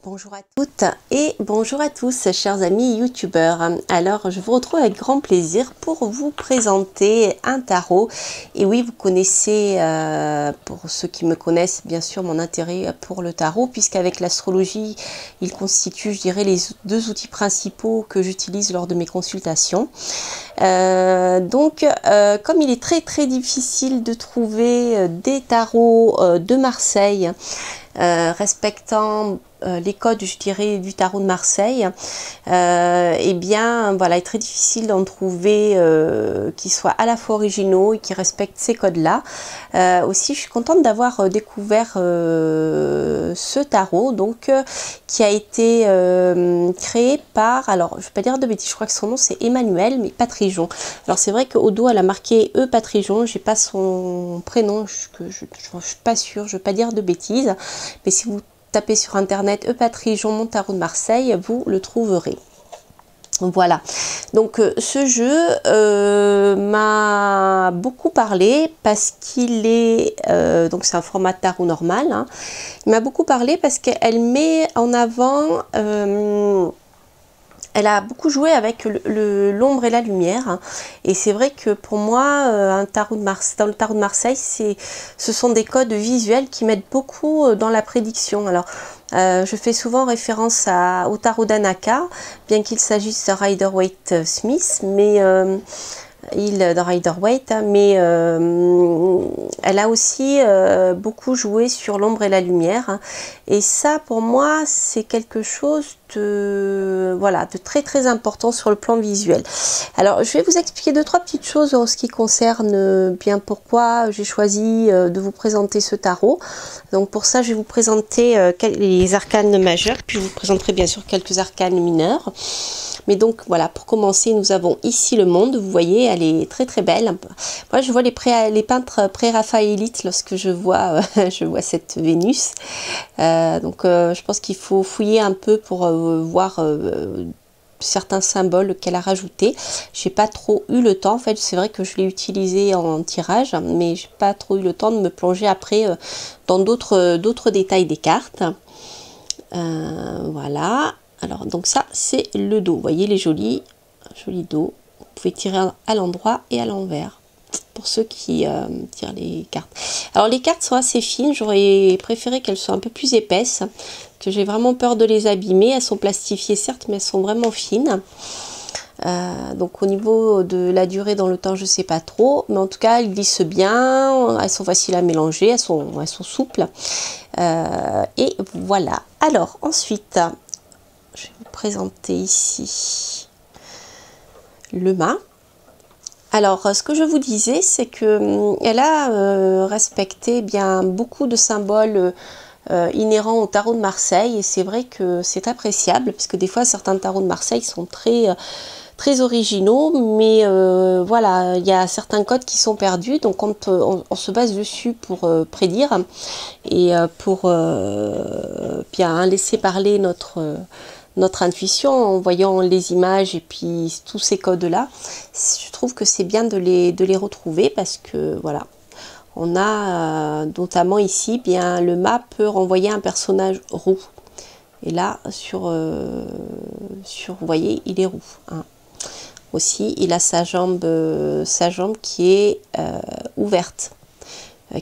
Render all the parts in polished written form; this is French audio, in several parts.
Bonjour à toutes et bonjour à tous, chers amis youtubeurs. Alors, je vous retrouve avec grand plaisir pour vous présenter un tarot. Et oui, vous connaissez, pour ceux qui me connaissent, bien sûr, mon intérêt pour le tarot, puisqu'avec l'astrologie, il constitue, je dirais, les deux outils principaux que j'utilise lors de mes consultations. Comme il est très difficile de trouver des tarots de Marseille, respectant les codes, je dirais, du tarot de Marseille, et bien voilà, il est très difficile d'en trouver qui soient à la fois originaux et qui respectent ces codes là. Aussi, je suis contente d'avoir découvert ce tarot, donc qui a été créé par, alors je ne vais pas dire de bêtises, je crois que son nom c'est Emmanuel, mais Patrijon. Alors c'est vrai qu'au dos elle a marqué E Patrijon, j'ai pas son prénom, je ne suis pas sûre, je ne vais pas dire de bêtises, mais si vous tapez sur internet E Patrijon, mon tarot de Marseille, vous le trouverez. Voilà, donc ce jeu m'a beaucoup parlé parce qu'il est, donc c'est un format de tarot normal, hein. Il m'a beaucoup parlé parce qu'elle met en avant, elle a beaucoup joué avec l'ombre et la lumière, hein. Et c'est vrai que pour moi, dans le tarot de Marseille, ce sont des codes visuels qui m'aident beaucoup dans la prédiction. Alors, je fais souvent référence au tarot d'Anaka, bien qu'il s'agisse de Rider-Waite-Smith, mais de Rider-Waite, mais elle a aussi beaucoup joué sur l'ombre et la lumière, hein. Et ça, pour moi, c'est quelque chose de, voilà, de très important sur le plan visuel. Alors, je vais vous expliquer deux, trois petites choses en ce qui concerne bien pourquoi j'ai choisi de vous présenter ce tarot. Donc, pour ça, je vais vous présenter les arcanes majeurs, puis je vous présenterai bien sûr quelques arcanes mineurs. Mais donc, voilà, pour commencer, nous avons ici le monde. Vous voyez, elle est très belle. Moi, je vois les peintres pré-raphaélites lorsque je vois, je vois cette Vénus. Je pense qu'il faut fouiller un peu pour voir certains symboles qu'elle a rajoutés. J'ai pas trop eu le temps, en fait, c'est vrai que je l'ai utilisé en tirage, mais j'ai pas trop eu le temps de me plonger après dans d'autres détails des cartes. Voilà. Alors, donc ça, c'est le dos. Vous voyez les joli dos. Vous pouvez tirer à l'endroit et à l'envers, pour ceux qui tirent les cartes. Alors, les cartes sont assez fines. J'aurais préféré qu'elles soient un peu plus épaisses, que j'ai vraiment peur de les abîmer. Elles sont plastifiées, certes, mais elles sont vraiment fines. Donc, au niveau de la durée dans le temps, je ne sais pas trop. Mais en tout cas, elles glissent bien. Elles sont faciles à mélanger. Elles sont souples. Et voilà. Alors, ensuite, je vais vous présenter ici le mât. Alors, ce que je vous disais, c'est que elle a respecté bien beaucoup de symboles inhérents au tarot de Marseille, et c'est vrai que c'est appréciable parce que des fois certains tarots de Marseille sont très originaux, mais voilà, il y a certains codes qui sont perdus, donc on se base dessus pour prédire et pour bien laisser parler notre intuition en voyant les images et puis tous ces codes là. Je trouve que c'est bien de les retrouver parce que voilà, on a notamment ici bien le mât peut renvoyer un personnage roux, et là sur vous voyez il est roux, hein. Aussi il a sa jambe qui est ouverte,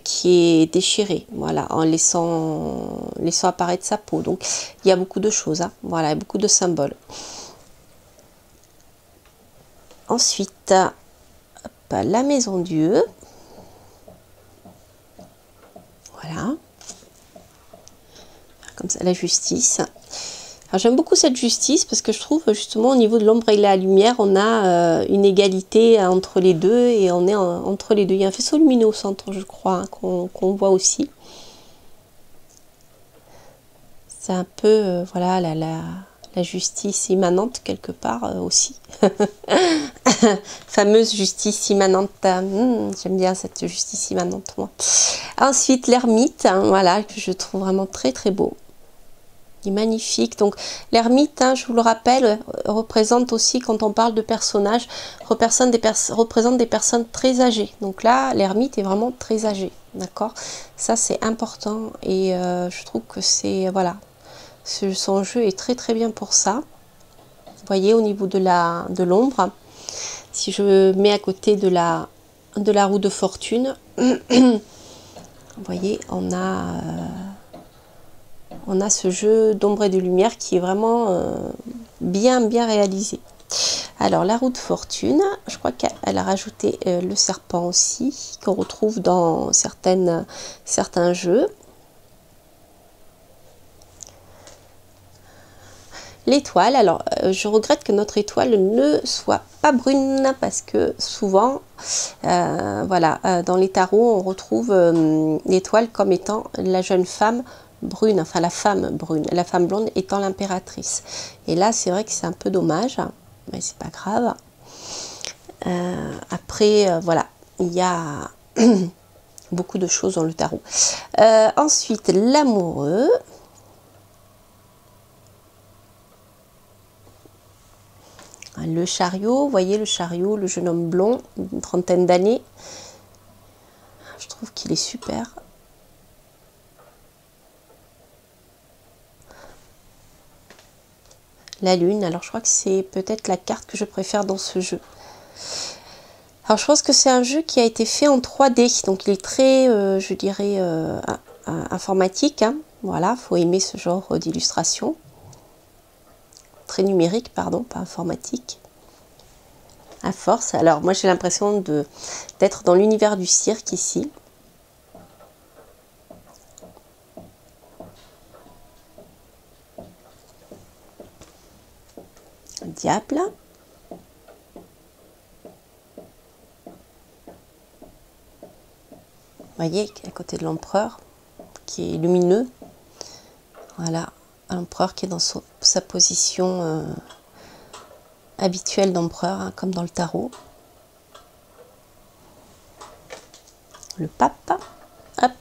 qui est déchirée, voilà, en laissant apparaître sa peau. Donc il y a beaucoup de choses, hein. Voilà, il y a beaucoup de symboles. Ensuite, hop, la maison Dieu, voilà, comme ça, la justice. Alors j'aime beaucoup cette justice parce que je trouve justement au niveau de l'ombre et la lumière, on a une égalité entre les deux, et on est entre les deux. Il y a un faisceau lumineux au centre, je crois, hein, qu'on voit aussi. C'est un peu voilà la justice immanente quelque part aussi. Fameuse justice immanente. J'aime bien cette justice immanente, moi. Ensuite l'ermite, hein, voilà, que je trouve vraiment très beau. Il est magnifique. Donc l'ermite, hein, je vous le rappelle, représente aussi, quand on parle de personnages, représente des personnes très âgées. Donc là, l'ermite est vraiment très âgé, d'accord. Ça c'est important, et je trouve que c'est voilà, Son jeu est très très bien pour ça. Vous voyez, au niveau de l'ombre, si je mets à côté de la roue de fortune, vous voyez, on a ce jeu d'ombre et de lumière qui est vraiment bien réalisé. Alors la roue de fortune, je crois qu'elle a rajouté le serpent aussi, qu'on retrouve dans certains jeux. L'étoile, alors je regrette que notre étoile ne soit pas brune parce que souvent, voilà, dans les tarots, on retrouve l'étoile comme étant la jeune femme brune, enfin la femme brune, la femme blonde étant l'impératrice. Et là, c'est vrai que c'est un peu dommage, mais c'est pas grave. Après, voilà, il y a beaucoup de choses dans le tarot. Ensuite, l'amoureux. Le chariot, vous voyez le chariot, le jeune homme blond, une trentaine d'années. Je trouve qu'il est super. La lune, alors je crois que c'est peut-être la carte que je préfère dans ce jeu. Alors je pense que c'est un jeu qui a été fait en 3D, donc il est très, je dirais, informatique. Hein. Voilà, il faut aimer ce genre d'illustration. Très numérique, pardon, pas informatique. À force. Alors moi j'ai l'impression d'être dans l'univers du cirque ici. Diable. Vous voyez, à côté de l'empereur, qui est lumineux. Voilà, l'empereur qui est dans sa position habituelle d'empereur, hein, comme dans le tarot. Le pape. Hop.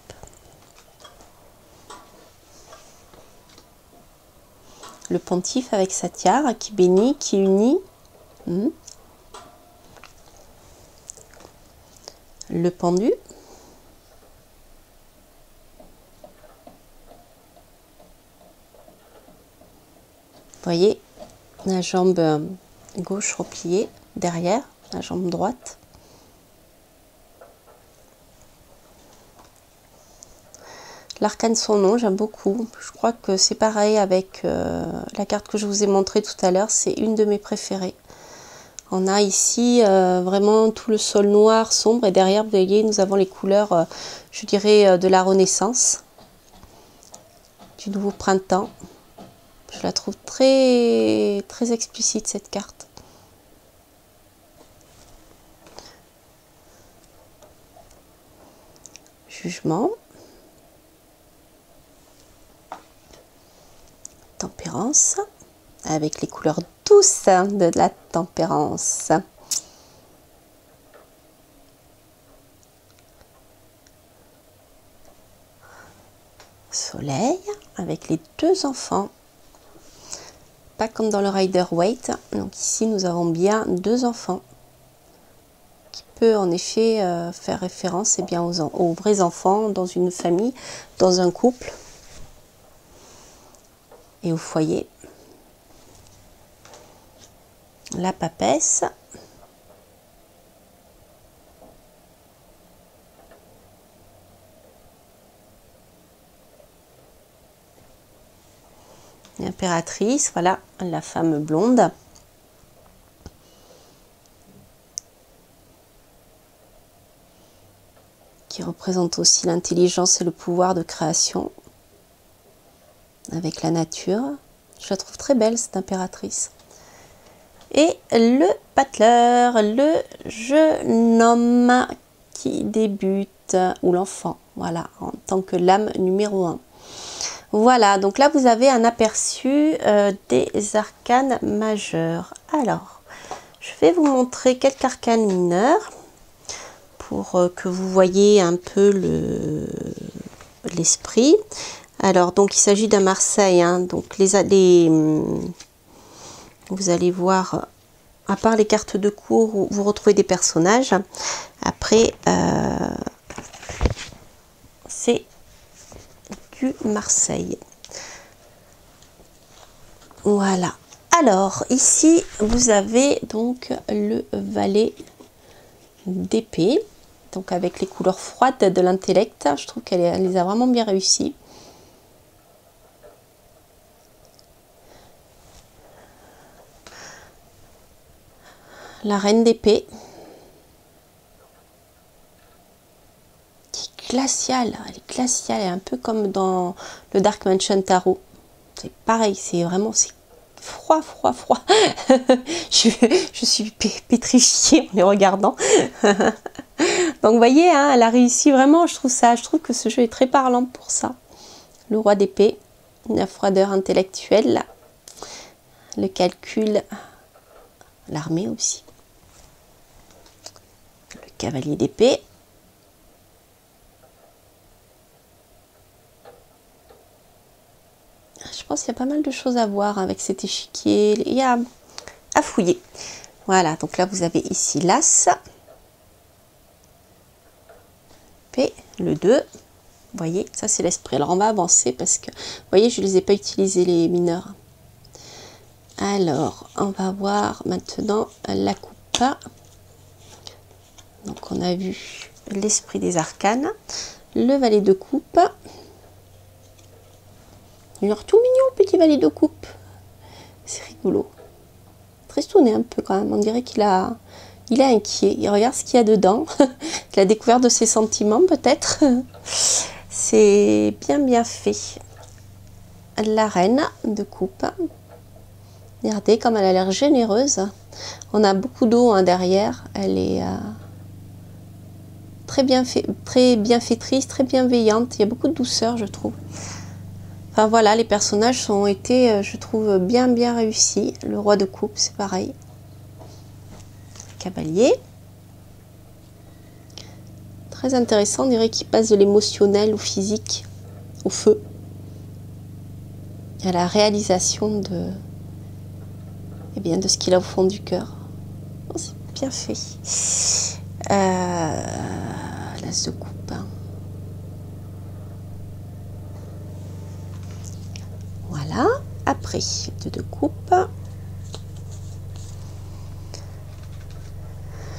Le pontife avec sa tiare qui bénit, qui unit. Le pendu. Vous voyez, la jambe gauche repliée derrière, la jambe droite. L'arcane son nom, j'aime beaucoup. Je crois que c'est pareil avec la carte que je vous ai montrée tout à l'heure. C'est une de mes préférées. On a ici vraiment tout le sol noir, sombre. Et derrière, vous voyez, nous avons les couleurs, je dirais, de la Renaissance. Du nouveau printemps. Je la trouve très explicite, cette carte. Jugement. Tempérance. Avec les couleurs douces de la tempérance. Soleil. Avec les deux enfants. Pas comme dans le Rider-Waite. Donc ici, nous avons bien deux enfants. Qui peut en effet faire référence bien, aux vrais enfants dans une famille, dans un couple. Et au foyer. La papesse. L'impératrice, voilà, la femme blonde. Qui représente aussi l'intelligence et le pouvoir de création. Avec la nature. Je la trouve très belle, cette impératrice. Et le battleur, le jeune homme qui débute, ou l'enfant, voilà, en tant que l'âme numéro 1. Voilà, donc là vous avez un aperçu des arcanes majeurs. Alors, je vais vous montrer quelques arcanes mineurs pour que vous voyez un peu l'esprit. Alors, donc il s'agit d'un Marseille, hein, donc vous allez voir, à part les cartes de cours où vous retrouvez des personnages, après c'est du Marseille. Voilà. Alors, ici, vous avez donc le valet d'épée. Donc, avec les couleurs froides de l'intellect. Je trouve qu'elle les a vraiment bien réussi. La reine d'épée. Qui est glaciale. Elle est glaciale. Elle est un peu comme dans le Dark Mansion Tarot. C'est pareil. C'est vraiment... froid, froid, froid. je suis pétrifiée en les regardant. Donc vous voyez, hein, elle a réussi vraiment, je trouve que ce jeu est très parlant pour ça. Le roi d'épée, la froideur intellectuelle, le calcul, l'armée aussi. Le cavalier d'épée. Je pense qu'il y a pas mal de choses à voir avec cet échiquier. Il y a à fouiller. Voilà, donc là vous avez ici l'as. P, le 2. Vous voyez, ça c'est l'esprit. Alors on va avancer parce que, vous voyez, je ne les ai pas utilisés les mineurs. Alors, on va voir maintenant la coupe. Donc on a vu l'esprit des arcanes, le valet de coupe. Il a l'air tout mignon, petit valet de coupe. C'est rigolo. Tristouné un peu quand même. On dirait qu'il il est inquiet. Il regarde ce qu'il y a dedans. La découverte de ses sentiments peut-être. C'est bien fait. La reine de coupe. Regardez comme elle a l'air généreuse. On a beaucoup d'eau hein, derrière. Elle est très bienfaitrice, très bienveillante. Il y a beaucoup de douceur, je trouve. Enfin voilà, les personnages ont été, je trouve, bien réussis. Le roi de coupe, c'est pareil. Cavalier. Très intéressant, on dirait qu'il passe de l'émotionnel au physique, au feu. À la réalisation de, eh bien, de ce qu'il a au fond du cœur. Oh, c'est bien fait. L'as de coupe. Hein. Voilà. Après, 2 de coupe.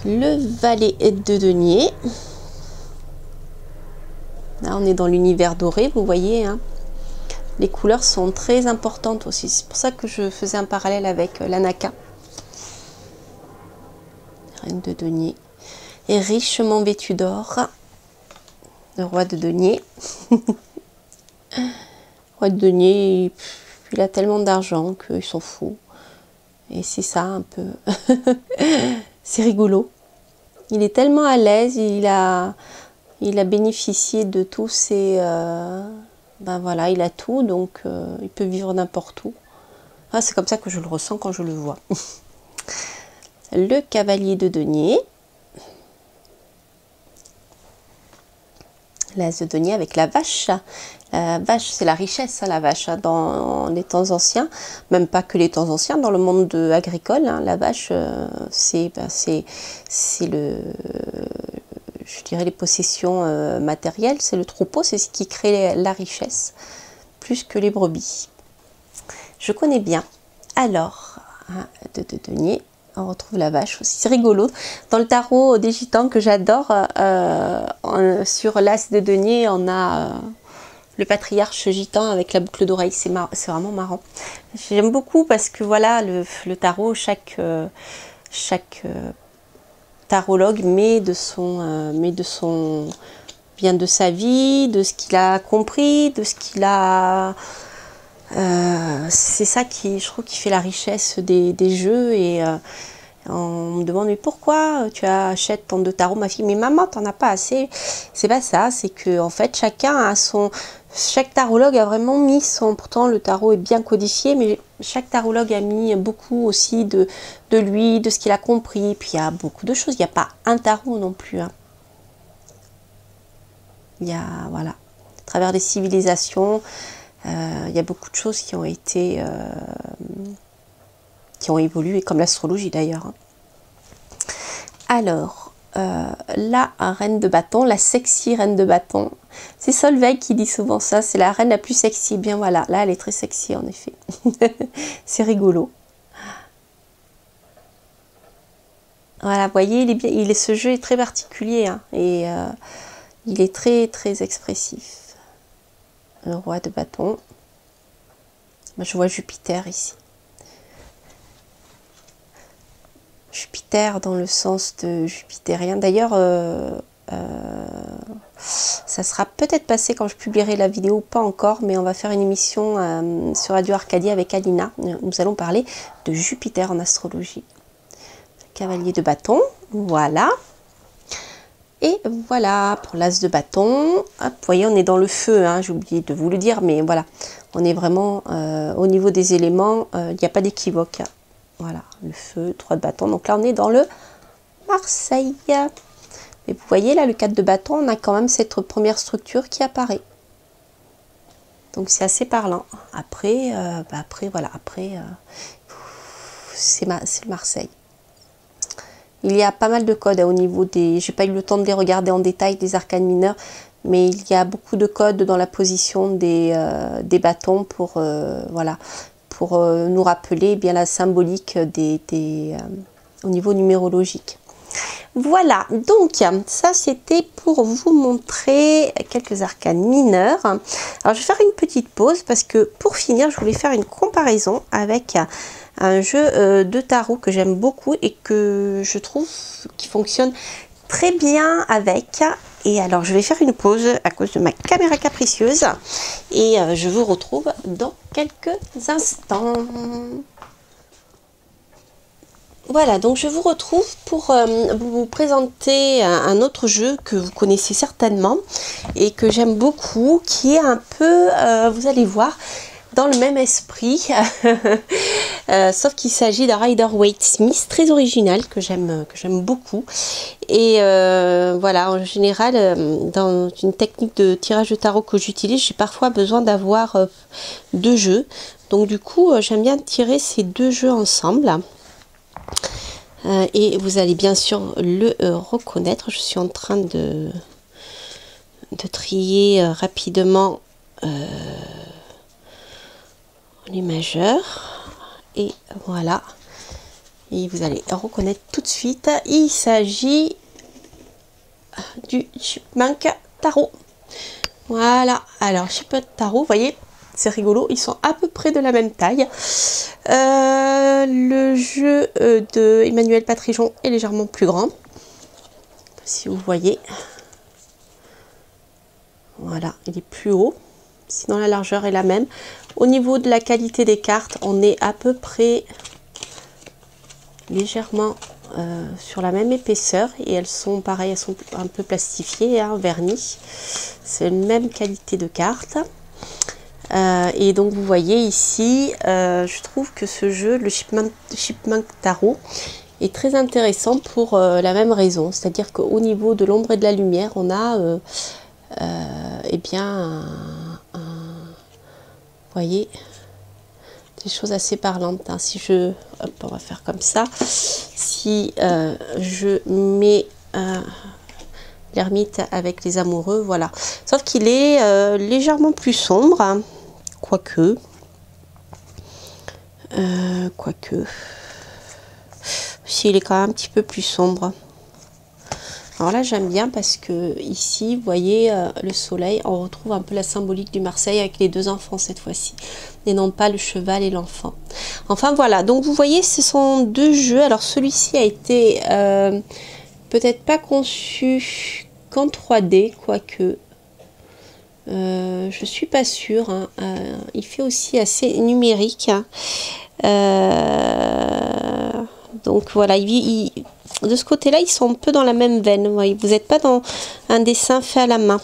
Le valet de denier. Là, on est dans l'univers doré, vous voyez. Hein. Les couleurs sont très importantes aussi. C'est pour ça que je faisais un parallèle avec l'Anaka. Reine de denier. Et richement vêtu d'or. Le roi de denier. Roi de denier, il a tellement d'argent qu'il s'en fout. Et c'est ça un peu. C'est rigolo. Il est tellement à l'aise, il a bénéficié de tous ses... ben voilà, il a tout, donc il peut vivre n'importe où. Ah, c'est comme ça que je le ressens quand je le vois. Le cavalier de denier. L'as de denier avec la vache. La vache, c'est la richesse, hein, la vache, hein, dans les temps anciens. Même pas que les temps anciens, dans le monde agricole. Hein, la vache, c'est le... je dirais les possessions matérielles. C'est le troupeau, c'est ce qui crée la richesse. Plus que les brebis. Je connais bien. Alors, de denier. On retrouve la vache aussi. C'est rigolo. Dans le tarot des gitans que j'adore, sur l'as de denier, on a le patriarche gitan avec la boucle d'oreille. C'est vraiment marrant. J'aime beaucoup parce que voilà, le tarot, chaque tarologue met de sa vie, de ce qu'il a compris, de ce qu'il a... c'est ça qui, je trouve, qui fait la richesse des jeux. Et on me demande mais pourquoi tu achètes tant de tarots, ma fille? Mais maman, t'en as pas assez. C'est pas ça, c'est que en fait chaque tarologue a vraiment mis son... Pourtant le tarot est bien codifié, mais chaque tarologue a mis beaucoup aussi de lui, de ce qu'il a compris. Puis il y a beaucoup de choses, il n'y a pas un tarot non plus. Hein. Il y a, voilà, à travers les civilisations, il y a beaucoup de choses qui ont été... qui ont évolué, comme l'astrologie d'ailleurs. Hein. Alors, la reine de bâton, la sexy reine de bâton. C'est Solveig qui dit souvent ça, c'est la reine la plus sexy. Bien voilà, là elle est très sexy en effet. C'est rigolo. Voilà, vous voyez, ce jeu est très particulier hein, et il est très très expressif. Le roi de bâton. Moi, je vois Jupiter ici. Jupiter dans le sens de jupitérien. D'ailleurs, ça sera peut-être passé quand je publierai la vidéo, pas encore, mais on va faire une émission sur Radio Arcadia avec Alina. Nous allons parler de Jupiter en astrologie. Cavalier de bâton, voilà. Et voilà pour l'as de bâton. Hop, vous voyez, on est dans le feu, hein, j'ai oublié de vous le dire, mais voilà. On est vraiment au niveau des éléments, il n'y a pas d'équivoque. Voilà, le feu, 3 de bâton. Donc là, on est dans le Marseille. Et vous voyez, là, le 4 de bâton, on a quand même cette première structure qui apparaît. Donc c'est assez parlant. Après, voilà, c'est le Marseille. Il y a pas mal de codes au niveau des... J'ai pas eu le temps de les regarder en détail, des arcanes mineurs, mais il y a beaucoup de codes dans la position des bâtons pour, voilà, pour nous rappeler eh bien la symbolique au niveau numérologique. Voilà, donc ça c'était pour vous montrer quelques arcanes mineurs. Alors je vais faire une petite pause parce que pour finir, je voulais faire une comparaison avec un jeu de tarot que j'aime beaucoup et que je trouve qui fonctionne très bien avec. Et alors je vais faire une pause à cause de ma caméra capricieuse et je vous retrouve dans quelques instants. Voilà, donc je vous retrouve pour vous présenter un autre jeu que vous connaissez certainement et que j'aime beaucoup, qui est un peu, vous allez voir, dans le même esprit, sauf qu'il s'agit d'un Rider-Waite-Smith très original que j'aime beaucoup. Et voilà, en général, dans une technique de tirage de tarot que j'utilise, j'ai parfois besoin d'avoir 2 jeux. Donc du coup, j'aime bien tirer ces 2 jeux ensemble. Et vous allez bien sûr le reconnaître. Je suis en train de trier rapidement les majeurs. Et voilà. Et vous allez reconnaître tout de suite. Il s'agit du Chipmunk Tarot. Voilà. Alors, Chipmunk Tarot, vous voyez, c'est rigolo, ils sont à peu près de la même taille. Le jeu de Emmanuel Patrijon est légèrement plus grand, si vous voyez. Voilà, il est plus haut, sinon la largeur est la même. Au niveau de la qualité des cartes, on est à peu près légèrement sur la même épaisseur et elles sont pareilles, elles sont un peu plastifiées, hein, vernies. C'est une même qualité de cartes. Et donc vous voyez ici, je trouve que ce jeu, le Chipmunk Tarot, est très intéressant pour la même raison. C'est-à-dire qu'au niveau de l'ombre et de la lumière, on a eh bien vous voyez, des choses assez parlantes. Hein. Si je, hop, on va faire comme ça. Si je mets l'ermite avec les amoureux, voilà. Sauf qu'il est légèrement plus sombre, hein. Quoique, si il est quand même un petit peu plus sombre. Alors là j'aime bien parce que ici vous voyez le soleil, on retrouve un peu la symbolique du Marseille avec les 2 enfants cette fois-ci, et non pas le cheval et l'enfant. Enfin voilà, donc vous voyez ce sont 2 jeux. Alors celui-ci a été peut-être pas conçu qu'en 3D, quoique. Je suis pas sûre, hein. Il fait aussi assez numérique, hein. Donc voilà, de ce côté là ils sont un peu dans la même veine. Vous n'êtes pas dans un dessin fait à la main,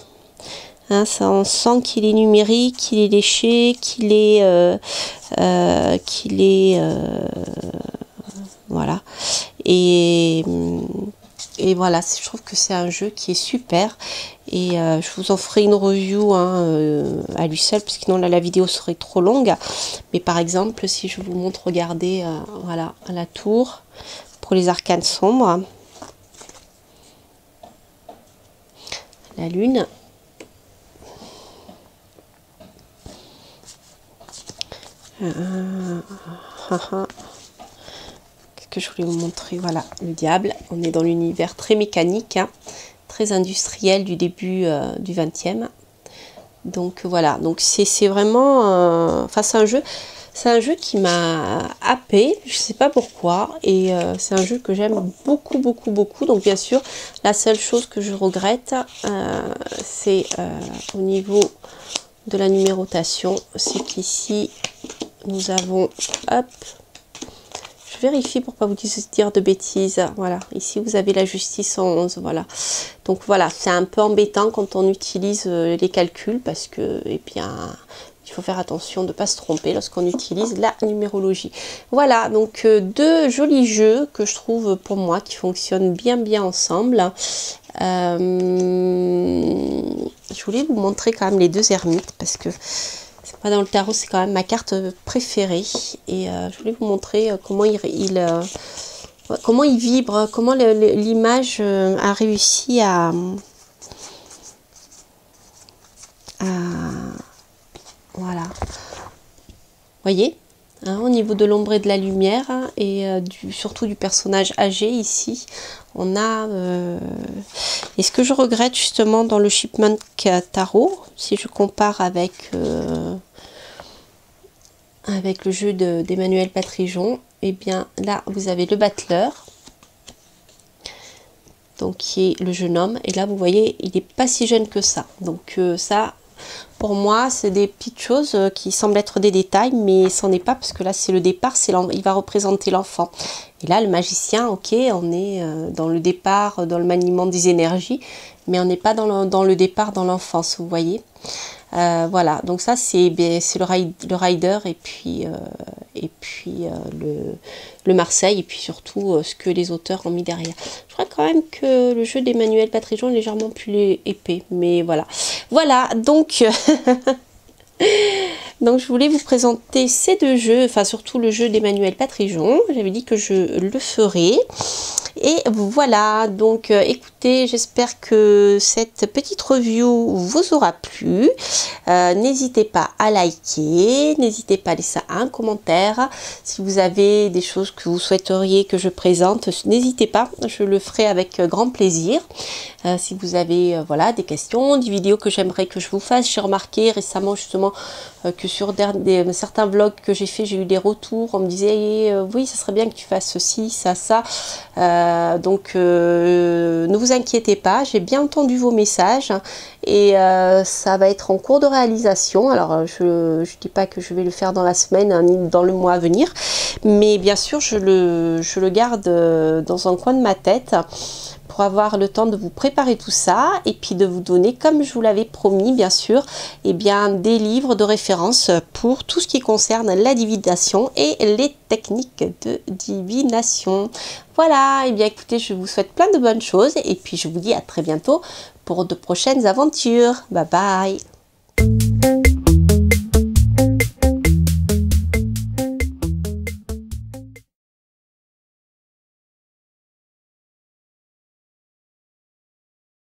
hein. Ça, on sent qu'il est numérique, qu'il est léché, qu'il est voilà. Et voilà, je trouve que c'est un jeu qui est super et je vous en ferai une review, hein, à lui seul, parce que sinon là, la vidéo serait trop longue. Mais par exemple, si je vous montre, regardez, voilà, la tour pour les arcanes sombres. la lune. Qu'est-ce que je voulais vous montrer? Voilà, le diable. On est dans l'univers très mécanique, hein, très industriel du début du 20e. Donc voilà, donc c'est vraiment... Enfin, c'est un jeu qui m'a happé, je sais pas pourquoi, et c'est un jeu que j'aime beaucoup, beaucoup, beaucoup. Donc bien sûr, la seule chose que je regrette, c'est au niveau de la numérotation, c'est qu'ici, nous avons, hop, je vérifie pour pas vous dire de bêtises, voilà, ici vous avez la justice en 11, voilà. Donc voilà, c'est un peu embêtant quand on utilise les calculs, parce que, et bien, il faut faire attention de ne pas se tromper lorsqu'on utilise la numérologie. Voilà, donc deux jolis jeux que je trouve pour moi qui fonctionnent bien ensemble. Je voulais vous montrer quand même les deux ermites, parce que moi, dans le tarot, c'est quand même ma carte préférée. Et je voulais vous montrer comment comment il vibre, comment l'image a réussi à voilà. Vous voyez, hein, au niveau de l'ombre et de la lumière, hein, et surtout du personnage âgé ici, on a... Et ce que je regrette justement dans le Chipmunk Tarot, si je compare avec... avec le jeu d'Emmanuel Patrijon, et bien là vous avez le battleur, donc qui est le jeune homme, et là vous voyez il n'est pas si jeune que ça, donc ça pour moi c'est des petites choses qui semblent être des détails, mais c'en est pas, parce que là c'est le départ, il va représenter l'enfant, et là le magicien, ok, on est dans le départ, dans le maniement des énergies, mais on n'est pas dans le départ dans l'enfance, vous voyez. Voilà, donc ça c'est le rider, et puis le Marseille, et puis surtout ce que les auteurs ont mis derrière. Je crois quand même que le jeu d'Emmanuel Patrijon est légèrement plus épais, mais voilà. Voilà, donc donc je voulais vous présenter ces deux jeux, enfin surtout le jeu d'Emmanuel Patrijon. J'avais dit que je le ferai. Et voilà, donc écoutez, j'espère que cette petite review vous aura plu. N'hésitez pas à liker, n'hésitez pas à laisser un commentaire. Si vous avez des choses que vous souhaiteriez que je présente, n'hésitez pas, je le ferai avec grand plaisir. Si vous avez voilà, des questions, des vidéos que j'aimerais que je vous fasse, j'ai remarqué récemment justement que sur certains vlogs que j'ai fait, j'ai eu des retours, on me disait oui, ça serait bien que tu fasses ceci, ça. Donc ne vous inquiétez pas, j'ai bien entendu vos messages, et ça va être en cours de réalisation. Alors je dis pas que je vais le faire dans la semaine ni dans le mois à venir, mais bien sûr je le garde dans un coin de ma tête pour avoir le temps de vous préparer tout ça, et puis de vous donner, comme je vous l'avais promis bien sûr, et bien des livres de référence pour tout ce qui concerne la divination et les techniques de divination. Voilà, et bien écoutez, je vous souhaite plein de bonnes choses, et puis je vous dis à très bientôt pour de prochaines aventures. Bye bye.